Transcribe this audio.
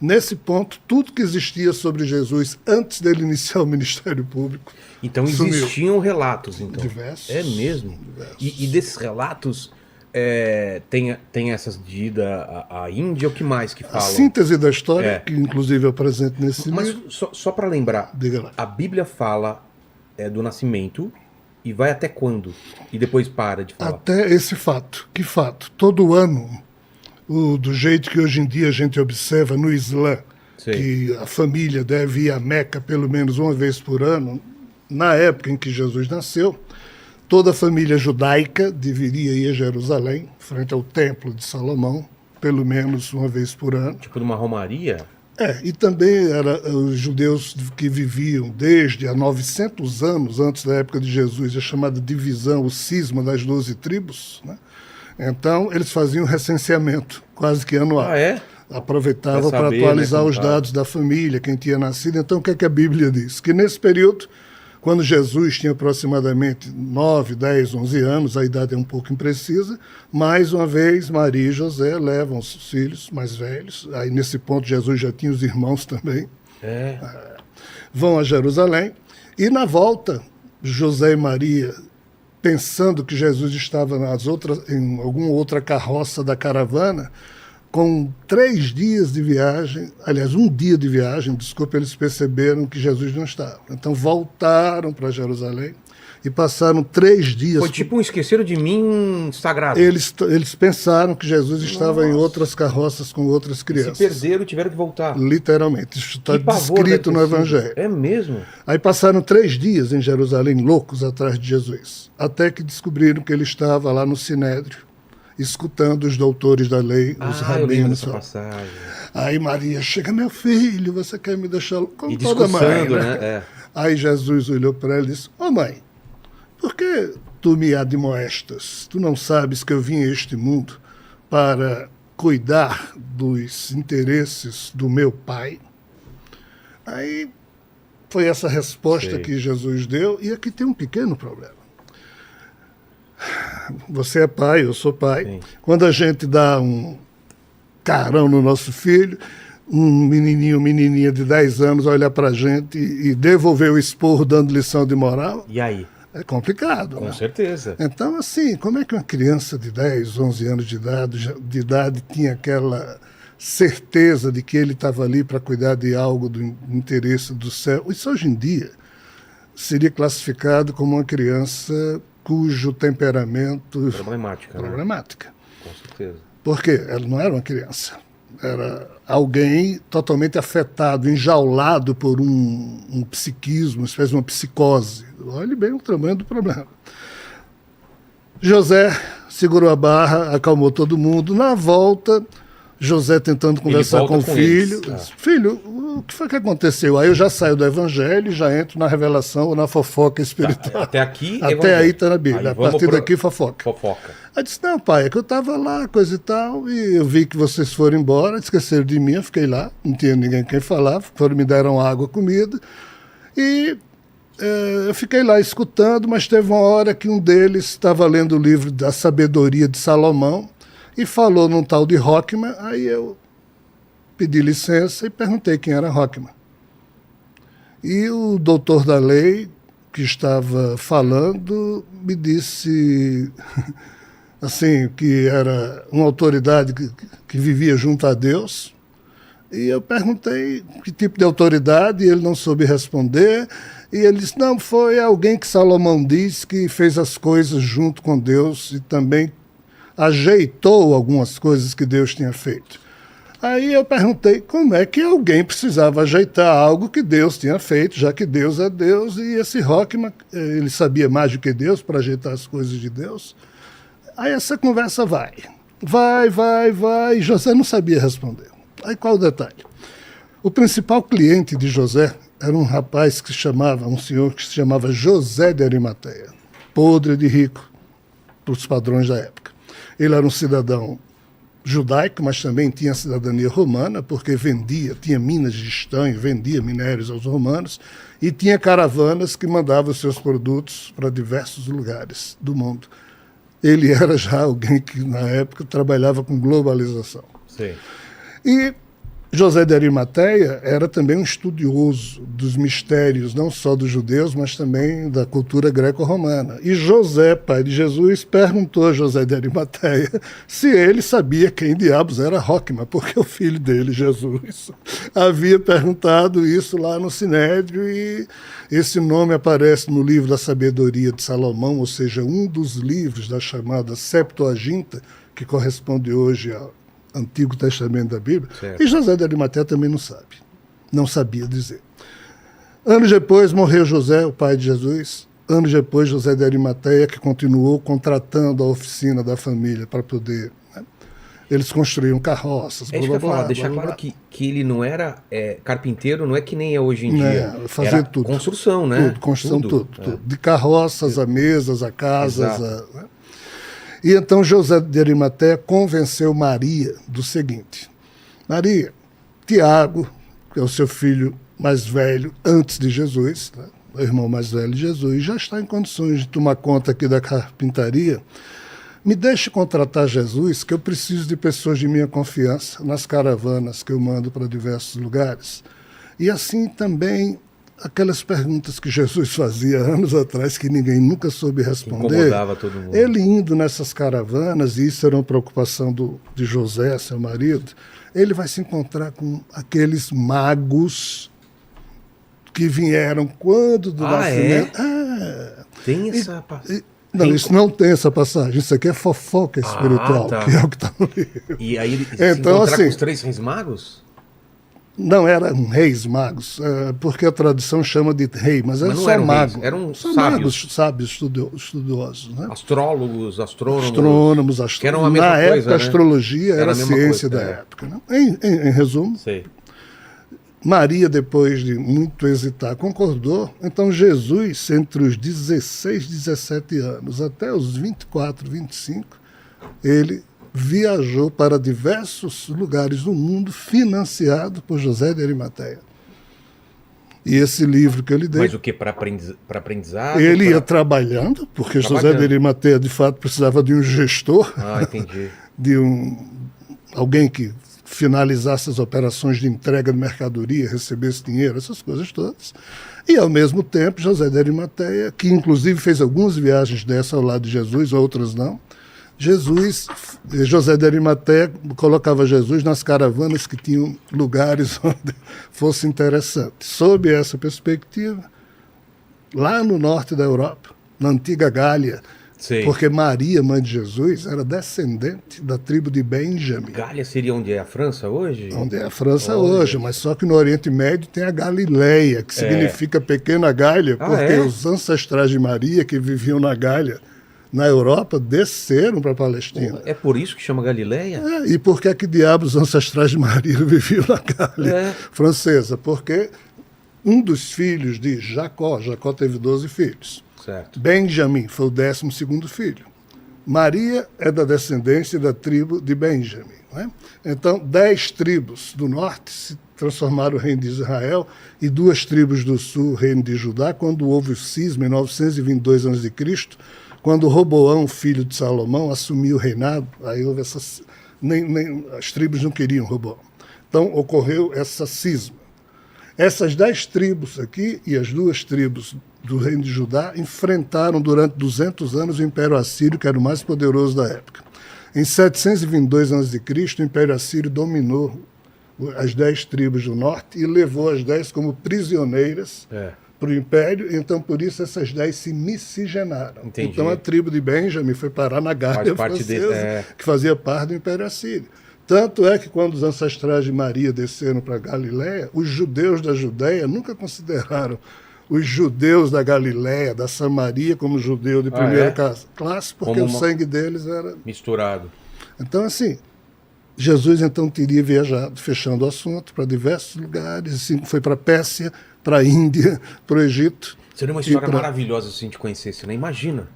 Nesse ponto, tudo que existia sobre Jesus antes dele iniciar o ministério público Então sumiu. existiam relatos, então. Diversos. É mesmo? Diversos. E desses relatos, tem essas de ida à Índia, o que mais que A falam? síntese da história, É. que inclusive eu apresento nesse Mas livro, só para lembrar, diga lá. a Bíblia fala do nascimento e vai até quando? E depois para de falar. Até esse fato. Que fato? Todo ano, do jeito que hoje em dia a gente observa no Islã, Sei. que a família deve ir a Meca pelo menos uma vez por ano, na época em que Jesus nasceu, toda a família judaica deveria ir a Jerusalém, frente ao Templo de Salomão, pelo menos uma vez por ano. Tipo numa romaria? E também os judeus que viviam desde há 900 anos antes da época de Jesus, a chamada divisão, o cisma das 12 tribos, né? Então, eles faziam recenseamento quase que anual. Ah, é? Aproveitavam Pra para saber, atualizar né, os como tá. dados da família, quem tinha nascido. Então, o que é que a Bíblia diz? Que nesse período, quando Jesus tinha aproximadamente 9, 10, 11 anos, a idade é um pouco imprecisa, mais uma vez Maria e José levam os filhos mais velhos, aí nesse ponto Jesus já tinha os irmãos também, vão a Jerusalém, e na volta, José e Maria, pensando que Jesus estava em alguma outra carroça da caravana, com 3 dias de viagem, aliás, 1 dia de viagem, desculpa, eles perceberam que Jesus não estava. Então voltaram para Jerusalém e passaram 3 dias. Foi tipo um esqueceram de mim sagrado. Eles pensaram que Jesus estava em outras carroças com outras crianças. Se perderam, tiveram que voltar. Literalmente. Isso está Que pavor descrito deve no ter sido. Evangelho. É mesmo? Aí passaram 3 dias em Jerusalém, loucos atrás de Jesus, até que descobriram que ele estava lá no Sinédrio, escutando os doutores da lei, os Eu lembro rabinos. dessa passagem. Aí Maria chega, meu filho, você quer me deixar como E toda mãe, discussando, né? né? Aí Jesus olhou para ela e disse, mãe, por que tu me admoestas? Tu não sabes que eu vim a este mundo para cuidar dos interesses do meu pai? Aí foi essa resposta Sei. que Jesus deu, e aqui tem um pequeno problema. Você é pai, eu sou pai. Sim. Quando a gente dá um carão no nosso filho, um menininho, menininha de 10 anos olhar para a gente e devolver o esporro dando lição de moral, E aí? é complicado. Com né? certeza. Então, assim, como é que uma criança de 10, 11 anos de idade tinha aquela certeza de que ele estava ali para cuidar de algo do interesse do céu? Isso hoje em dia seria classificado como uma criança cujo temperamento Problemática, né? problemática. Com certeza. Porque ela não era uma criança. Era alguém totalmente afetado, enjaulado por um psiquismo, uma espécie de uma psicose. Olhe bem o tamanho do problema. José segurou a barra, acalmou todo mundo. Na volta, José tentando conversar volta com o com filho. eles. Disse, filho, o que foi que aconteceu? Aí eu já saio do evangelho e já entro na revelação ou na fofoca espiritual. Até aqui, Até evangelho. aí está na Bíblia. Aí A vamos partir pro- daqui, fofoca. Fofoca. Aí disse, não, pai, é que eu estava lá, coisa e tal, e eu vi que vocês foram embora, esqueceram de mim, eu fiquei lá, não tinha ninguém quem falar, foram me deram água, comida, e eu fiquei lá escutando, mas teve uma hora que um deles estava lendo o livro da sabedoria de Salomão e falou num tal de Rockman, aí eu pedi licença e perguntei quem era Rockman. E o doutor da lei, que estava falando, me disse assim, que era uma autoridade que vivia junto a Deus. E eu perguntei que tipo de autoridade, e ele não soube responder. E ele disse, não, foi alguém que Salomão disse que fez as coisas junto com Deus e também ajeitou algumas coisas que Deus tinha feito. Aí eu perguntei como é que alguém precisava ajeitar algo que Deus tinha feito, já que Deus é Deus, e esse Rockman, ele sabia mais do que Deus para ajeitar as coisas de Deus. Aí essa conversa vai, e José não sabia responder. Aí qual o detalhe? O principal cliente de José era um rapaz um senhor que se chamava José de Arimateia, podre de rico, para os padrões da época. Ele era um cidadão judaico, mas também tinha cidadania romana, porque tinha minas de estanho, vendia minérios aos romanos, e tinha caravanas que mandavam seus produtos para diversos lugares do mundo. Ele era já alguém que, na época, trabalhava com globalização. Sim. E José de Arimateia era também um estudioso dos mistérios, não só dos judeus, mas também da cultura greco-romana. E José, pai de Jesus, perguntou a José de Arimateia se ele sabia quem diabos era Roquema, porque o filho dele, Jesus, havia perguntado isso lá no Sinédrio, e esse nome aparece no livro da Sabedoria de Salomão, ou seja, um dos livros da chamada Septuaginta, que corresponde hoje ao Antigo Testamento da Bíblia, certo. E José de Arimateia também não sabe, não sabia dizer. Anos depois morreu José, o pai de Jesus. Anos depois, José de Arimateia, que continuou contratando a oficina da família para poder... Né? Eles construíam carroças, deixar claro que ele não era carpinteiro, não é que nem é hoje em dia. Fazia era tudo. Construção, né? Tudo, construção, tudo. De carroças a mesas, a casas, né? E então José de Arimateia convenceu Maria do seguinte: Maria, Tiago, que é o seu filho mais velho antes de Jesus, né, o irmão mais velho de Jesus, já está em condições de tomar conta aqui da carpintaria. Me deixe contratar Jesus, que eu preciso de pessoas de minha confiança nas caravanas que eu mando para diversos lugares. E assim também aquelas perguntas que Jesus fazia anos atrás, que ninguém nunca soube responder. Incomodava todo mundo. Ele indo nessas caravanas, e isso era uma preocupação de José, seu marido, ele vai se encontrar com aqueles magos que vieram quando do nascimento. Tem essa... Não, isso não tem essa passagem. Isso aqui é fofoca espiritual, que é o que está no livro. E aí ele se encontrar com os 3 reis magos? Não eram reis magos, porque a tradição chama de rei, mas eram só magos. Eram sábios estudiosos. Né? Astrólogos, astrônomos. Que eram a mesma Na coisa, época, né? a astrologia era a ciência da época. Né? Em resumo, Maria, depois de muito hesitar, concordou. Então Jesus, entre os 16, 17 anos até os 24, 25, ele viajou para diversos lugares do mundo, financiado por José de Arimateia. E esse livro que eu lhe dei... Mas o que? Para aprendizado? Ele ia trabalhando, porque José de Arimateia, de fato, precisava de um gestor. Entendi. De alguém que finalizasse as operações de entrega de mercadoria, recebesse dinheiro, essas coisas todas. E, ao mesmo tempo, José de Arimateia, que inclusive fez algumas viagens dessa ao lado de Jesus, outras não, José de Arimateia colocava Jesus nas caravanas que tinham lugares onde fosse interessante. Sob essa perspectiva, lá no norte da Europa, na antiga Gália, porque Maria, mãe de Jesus, era descendente da tribo de Benjamim. Gália seria onde é a França hoje? Onde é a França hoje, mas só que no Oriente Médio tem a Galileia, que significa pequena Gália, porque os ancestrais de Maria que viviam na Gália, na Europa, desceram para a Palestina. É por isso que chama Galileia? E por que diabos os ancestrais de Maria viviam na Gália francesa? Porque um dos filhos de Jacó teve 12 filhos. Certo. Benjamim foi o 12º filho. Maria é da descendência da tribo de Benjamim. Né? Então, 10 tribos do norte se transformaram no reino de Israel e 2 tribos do sul, o reino de Judá, quando houve o cisma em 922 a.C., quando Roboão, filho de Salomão, assumiu o reinado. Aí houve as tribos não queriam Roboão. Então ocorreu essa cisma. Essas 10 tribos aqui e as 2 tribos do reino de Judá enfrentaram durante 200 anos o Império Assírio, que era o mais poderoso da época. Em 722 a.C., o Império Assírio dominou as 10 tribos do norte e levou as 10 como prisioneiras para o Império, então por isso essas 10 se miscigenaram. Entendi. Então a tribo de Benjamim foi parar na Gália francesa, que fazia parte do Império Assírio. Tanto é que quando os ancestrais de Maria desceram para Galiléia, os judeus da Judéia nunca consideraram os judeus da Galiléia, da Samaria, como judeu de primeira classe, porque o sangue deles era misturado. Então, assim, Jesus então teria viajado, fechando o assunto, para diversos lugares, assim, foi para a Pérsia, para a Índia, para o Egito. Seria uma história maravilhosa se a gente conhecesse, né? Imagina.